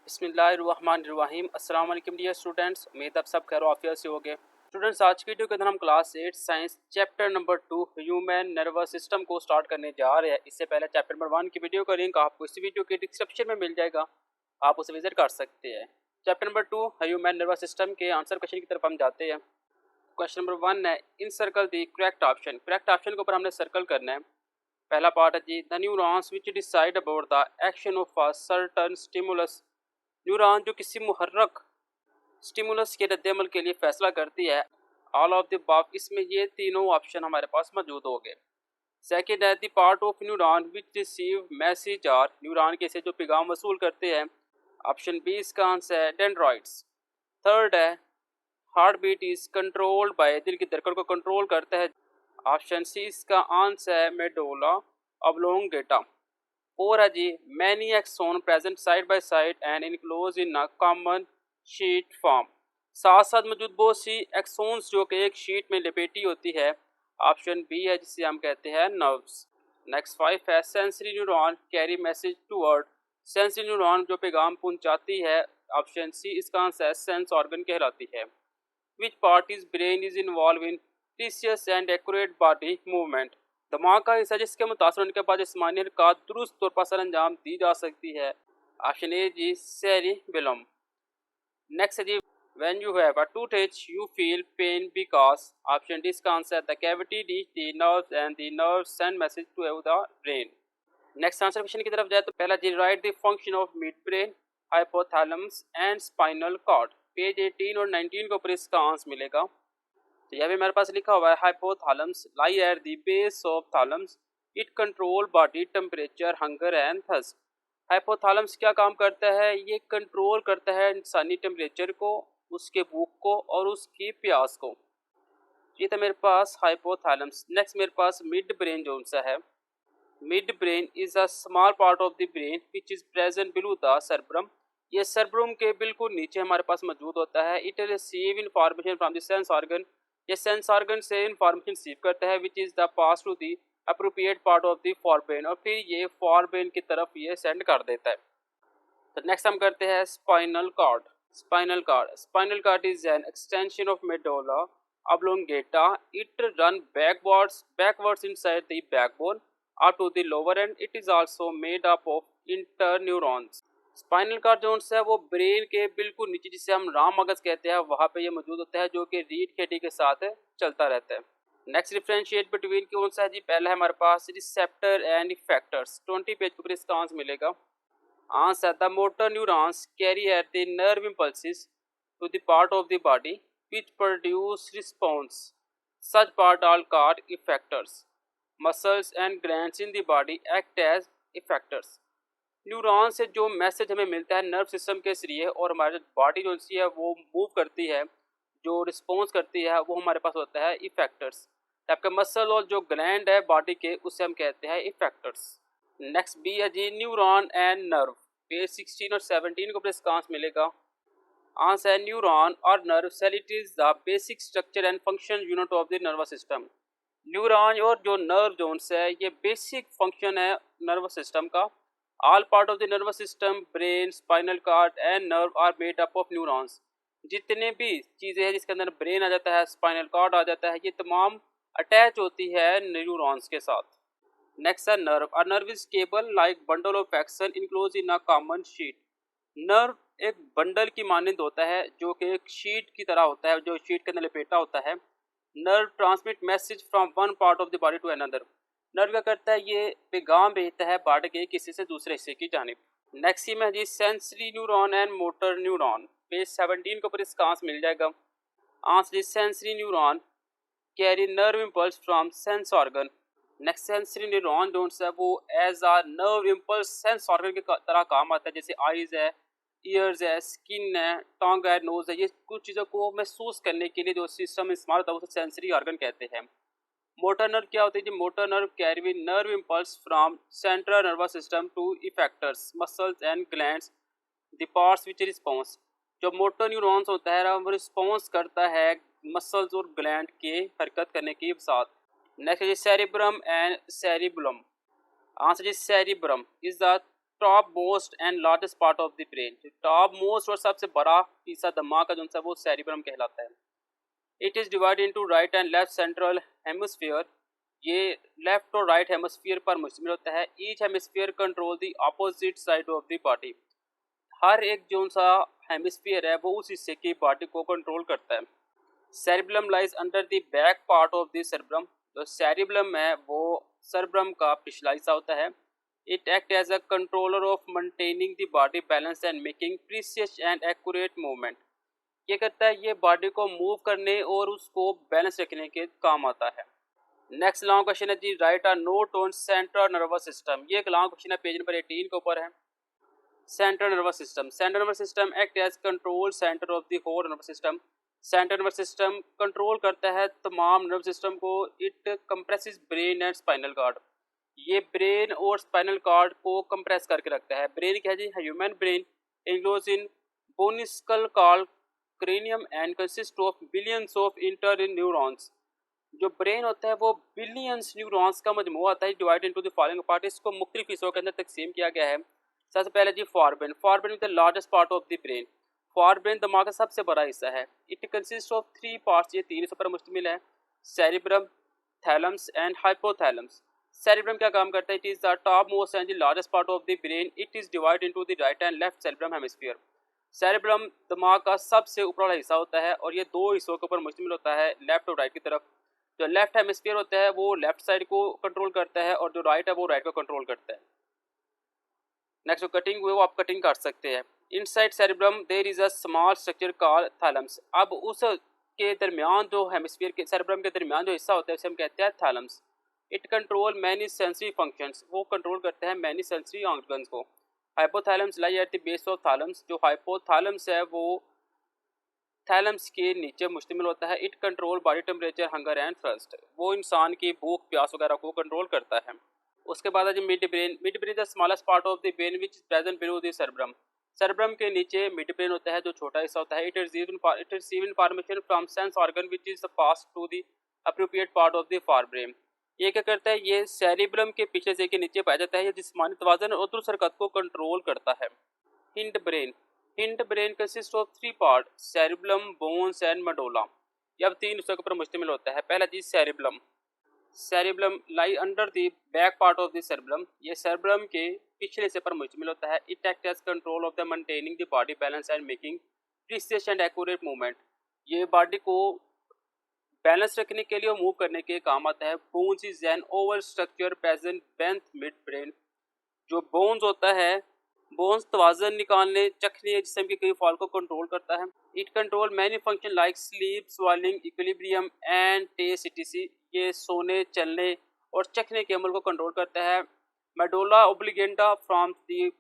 बिस्मिल्लाहिर्रहमानिर्रहीम। अस्सलाम वालेकुम डियर स्टूडेंट्स, उम्मीद आप सब खैर आफियत से होंगे। स्टूडेंट्स, आज की वीडियो के अंदर हम class 8 science chapter number 2 human nervous system को स्टार्ट करने जा रहे हैं। इससे पहले चैप्टर नंबर 1 की वीडियो का लिंक आपको इस वीडियो के डिस्क्रिप्शन में मिल जाएगा, आप उसे विजिट कर सकते हैं। Chapter number 2 human nervous system के आंसर क्वेश्चन की तरफ हम जाते हैं। क्वेश्चन नंबर 1 है, encircle the correct option. Correct option के ऊपर हमने सर्कल करना है। पहला पार्ट है जी, the neurons which decide about the action of a certain stimulus. Neuron जो किसी मुहर्रक स्टिमुलस के रद्दमल के लिए फैसला करती है। ऑल ऑफ द अबव, इसमें ये तीनों ऑप्शन हमारे पास मौजूद हो गए। सेकेंड है, the part of neuron which receive message are. न्यूरॉन के से जो पैगाम वसूल करते हैं। ऑप्शन बी इसका आंसर है डेंड्राइट्स। थर्ड है, heartbeat is controlled by, दिल की धड़कन को कंट्रोल करता है। ऑप्शन सी इसका आंसर है मेडोला ऑब्लोंगेटा। और है जी, many axon present side by side and enclose in a common sheath form. साथ साथ मौजूद बहुत सी एक्सोन्स जो कि एक शीट में लपेटी होती है। ऑप्शन बी है जिसे हम कहते हैं नर्व्स। नेक्स्ट 5 है, sensory neuron carry message toward. Sensory neuron जो पैगाम पहुंचाती है। ऑप्शन सी इसका आंसर है सेंस ऑर्गन कहलाती है। Which part is brain is involve in precious and accurate body movement. दिमाग का हिस्सा जिसके मुतासर होने के बाद जिस्मानी हरकत दुरुस्त तौर पर सर अंजाम दी जा सकती है। ऑप्शन ए जी सेरिबेलम। नेक्स्ट है जी, when you have a tooth you feel pain because. Option D इसका answer the cavity reach the nerves and the nerves send message to the brain. Next answer question की तरफ जाए तो पहला जी, write the function of mid brain, hypothalamus and spinal cord. Page 18 और 19 के ऊपर इसका आंसर मिलेगा। तो यह भी मेरे पास लिखा हुआ है, hypothalamus lie at the base of thalamus, it control body temperature, hunger and thirst. Hypothalamus क्या काम करता है? ये कंट्रोल करता है इंसानी टेम्परेचर को, उसके भूख को और उसकी प्यास को। ये था मेरे पास हाइपोथैलेमस। नेक्स्ट मेरे पास मिड ब्रेन जोन सा है। Mid brain is a small part of the brain which is present below the cerebrum. ये सर्ब्रम के बिल्कुल नीचे हमारे पास मौजूद होता है। It receive information from the sense organ. ये सेंस ऑर्गन से इंफॉर्मेशन रिसीव करता है which is the pass to the appropriate part of the forebrain, और फिर ये फोरब्रेन की तरफ ये सेंड कर देता है। तो नेक्स्ट हम करते हैं spinal cord. Spinal cord is an extension of medulla oblongata. It run backwards inside the backbone or to the lower end. It is also made up of interneurons. Spinal cord जो है वो brain के बिल्कुल नीचे, जिसे हम राम मगज कहते हैं, वहाँ पे ये मौजूद होता है, जो कि रीढ़ की हड्डी के साथ चलता रहता है। नेक्स्ट डिफरेंशिएट बिटवीन कौन सा है जी? पहला है हमारे पास रिसेप्टर एंड इफेक्टर्स। 20 पेज के ऊपर इसका आंसर मिलेगा। Answer the motor neurons carry at the nerve impulses to the part of the body which produce response. Such part are called effectors. Muscles and glands in the body act as effectors. Neuron से जो message हमें मिलता है nerve system के जरिए, और हमारी body जो सी है वो मूव करती है, जो रिस्पॉन्स करती है, वो हमारे पास होता है इफेक्टर्स। आपका मसल और जो ग्लैंड है बॉडी के, उसे हम कहते हैं इफेक्टर्स। नेक्स्ट बी है जी, न्यूरॉन एंड नर्व। पेज 16 और 17 को इसका आंसर मिलेगा। आंसर है न्यूरॉन और nerve cell, it is the basic structure and function unit of the nervous system. Neuron और जो नर्व जोन्स है ये बेसिक फंक्शन है नर्वस सिस्टम का। All part of the nervous system, brain, spinal cord and nerve are made up of neurons. जितने भी चीज़ें हैं जिसके अंदर ब्रेन आ जाता है, स्पाइनल कॉर्ड आ जाता है, ये तमाम अटैच होती है न्यूरॉन्स के साथ। नेक्स्ट है nerve. A nerve is cable like bundle of action enclose in a common sheet. Nerve एक बंडल की मानंद होता है, जो कि एक शीट की तरह होता है, जो शीट के अंदर लपेटा होता है। Nerve transmit message from one part of the body to another. Nerve क्या करता है? ये पैगाम भेजता है बॉडी के किसी से दूसरे हिस्से की जानिब। नेक्स्ट में जी, sensory neuron and motor neuron. Page 17 के ऊपर इसका आंसर मिल जाएगा। आंसर जी, sensory neuron carry nerve impulse from sense organ. Next sensory neuron जो है वो as a nerve impulse sense organ की तरह काम आता है, जैसे आईज है, ईयर्स है, स्किन है, टंग है, नोज है। ये कुछ चीज़ों को महसूस करने के लिए जो सिस्टम इस्तेमाल होता है उसे सेंसरी ऑर्गन कहते हैं। मोटर नर्व क्या होती है जी? Motor nerve carry nerve impulse from central nervous system to effectors, muscles and glands, the parts which response. जो मोटर न्यूरॉन्स होता है वो रिस्पॉन्स करता है मसल्स और ग्लैंड के हरकत करने के साथ। नेक्स्ट है सेरिब्रम एंड सेरिबुलम। आंसर जी, cerebrum is the top most and largest part of the brain. जो टॉप मोस्ट और सबसे बड़ा हिस्सा दिमाग का जो सा वो सेरिब्रम कहलाता है। It is divide into right and left central hemisphere. ये लेफ्ट और राइट हेमिस्फीयर पर मुश्तमिल होता है। Each hemisphere control the opposite side of the body. हर एक जो सा हेमिस्फीयर है वो उस हिस्से की बॉडी को कंट्रोल करता है। Cerebellum lies under the back part of the cerebrum. जो सेरिब्लम है वो सेरिब्रम का पिछला हिस्सा होता है। It act as a controller of maintaining the body balance and making precious and accurate movement. ये करता है, ये बॉडी को मूव करने और उसको बैलेंस रखने के काम आता है। नेक्स्ट लॉन्ग क्वेश्चन है जी, write a note on central nervous system. ये एक लॉन्ग क्वेश्चन है, पेज नंबर 18 के ऊपर है। Central nervous system. Central nervous system act as control centre of the whole nervous system. Central nervous system कंट्रोल करता है तमाम नर्वस सिस्टम को। It compresses brain and spinal cord. ये ब्रेन और स्पाइनल कार्ड को कंप्रेस करके रखता है। ब्रेन क्या है जी? Human brain enclose in bony skull called cranium and consist of billions of interneurons. जो ब्रेन होता है वो बिलियंस न्यूरॉन्स का मजमूआ होता है। Divide into the following part. इसको मुख्तलिफ हिस्सों के अंदर तकसीम किया गया है। सबसे पहले जी forebrain. Forebrain is the largest part of the brain. Forebrain दिमाग का सबसे बड़ा हिस्सा है। It consist of 3 parts. ये 3 हिस्सों पर मुश्तमिल है। Cerebrum, thalamus and hypothalamus. Cerebrum क्या काम करता है? It is the top most and the largest part of the brain. It is divide into the right and left cerebrum hemisphere. Cerebrum दिमाग का सबसे ऊपर वाला हिस्सा होता है और ये 2 हिस्सों के ऊपर मुश्तमिल होता है, लेफ्ट और राइट की तरफ। जो लेफ्ट हेमिस्फीयर होता है वो लेफ्ट साइड को कंट्रोल करता है और जो राइट है वो राइट को कंट्रोल करता है। नेक्स्ट जो कटिंग हुए वो आप कटिंग कर सकते हैं। Inside cerebrum there is a small structure called thalamus. अब उस के दरमियान जो हेमिस्फीयर के सेरिब्रम के दरमियान जो हिस्सा होता है उसे हम कहते हैं thalamus. It control many sensory functions. वो कंट्रोल करते हैं मैनी सेंसरी ऑर्गन्स को। Hypothalamus lie at the base of thalamus. जो हाइपोथैलम्स है वो थैलम्स के नीचे मुश्तमिल होता है। It control body temperature, hunger and thirst. वो इंसान की भूख प्यास वगैरह को कंट्रोल करता है। उसके बाद है जी mid brain. Mid brain the smallest part of the brain which is present below the cerebrum. Cerebrum के नीचे मिड ब्रेन होता है जो छोटा हिस्सा होता है। It receive information from sense organ which is pass to the appropriate part of the forebrain. ये क्या करता है? ये सेरिब्रम के पिछले हिस्से के नीचे पाया जाता है। ये जिस्मानी तवाज़ुन और दुरुस्त हरकत को कंट्रोल करता है। Hind brain. Hind brain consist of 3 part, cerebellum, bones and medulla. ये अब 3 हिस्सों के ऊपर मुश्तमिल होता है। पहला जी cerebellum. Cerebellum lie under the back part of the cerebellum. ये सेरिब्लम के पिछले हिस्से पर मुश्तमिल होता है। It act as control of the maintaining the body balance and making precious and accurate movement. ये बॉडी को बैलेंस रखने के लिए और मूव करने के काम आता है। Pons is an oval structure present beneath mid brain. जो बोन्स होता है, बोन्स तवाज़ुन निकालने, चखने, जिस्म के कई फॉल को कंट्रोल करता है। It control many function like sleep, swallowing, equilibrium and taste etc। ये सोने, चलने और चखने के अमल को कंट्रोल करता है। Medulla oblongata from the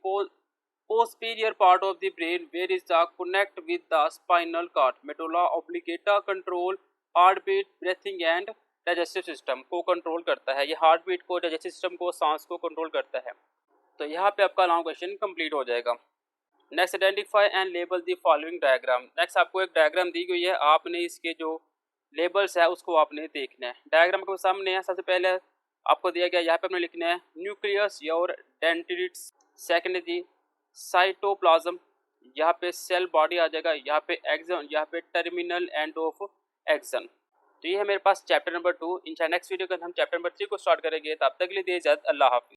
posterior part of the brain where is the connect with the spinal cord। medulla oblongata control heart beat, breathing and digestive system को कंट्रोल करता है। ये हार्ट बीट को, डाइजेस्टिव सिस्टम को, सांस को control करता है। तो यहाँ पे आपका लॉन्ग क्वेश्चन कंप्लीट हो जाएगा। Next identify and label the following diagram. Next आपको एक डायग्राम दी गई है, आपने इसके जो लेबल्स है उसको आपने देखना है। डायग्राम आपके सामने है। सबसे पहले आपको दिया गया, यहाँ पे आपने लिखना है न्यूक्लियस और डेंड्रिट्स। सेकेंड है जी साइटोप्लाज्म, यहाँ पे सेल बॉडी आ जाएगा, यहाँ पे एक्सन, यहाँ पे टर्मिनल एंड ऑफ एक्सन। तो ये है मेरे पास चैप्टर नंबर 2। इंशाल्लाह नेक्स्ट वीडियो के अंदर हम चैप्टर नंबर 3 को स्टार्ट करेंगे। तब तक के लिए दीजिए इजाज़त। अल्लाह हाफिज़।